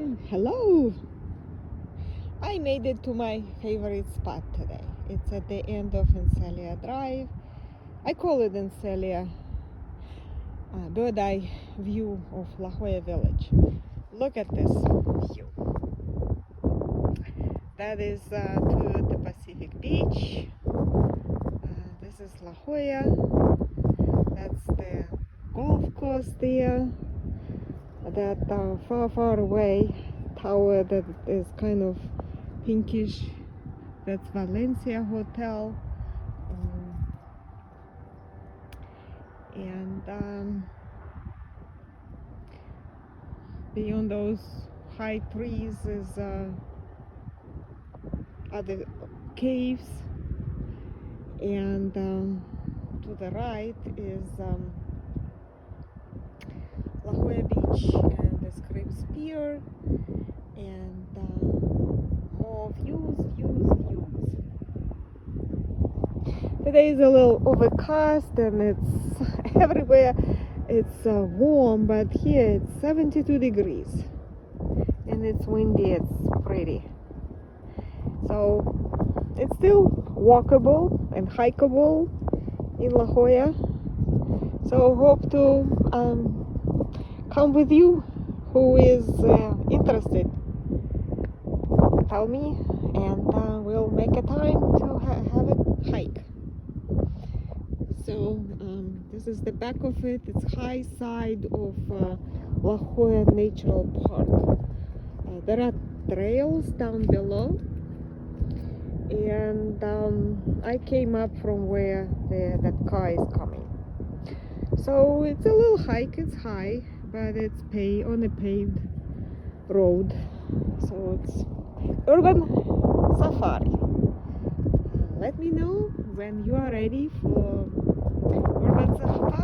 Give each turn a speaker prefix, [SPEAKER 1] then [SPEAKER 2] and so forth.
[SPEAKER 1] Hello! I made it to my favorite spot today. It's at the end of Encelia Drive. I call it Encelia, bird eye view of La Jolla village. Look at this view. That is to the Pacific beach. This is La Jolla. That's the golf course there. That far away tower that is kind of pinkish, that's Valencia Hotel. And beyond those high trees is are the caves, and to the right is La Jolla Beach and the Scripps Pier, and more views. Today is a little overcast and it's everywhere. It's warm, but here it's 72 degrees and it's windy. It's pretty. So it's still walkable and hikeable in La Jolla. So hope to come with you who is interested. Tell me, and we'll make a time to have a hike. So this is the back of it. It's high side of La Jolla Natural Park. There are trails down below, and I came up from where that car is coming. So it's a little hike. It's high, but it's on a paved road. So it's urban safari. Let me know when you are ready for urban safari.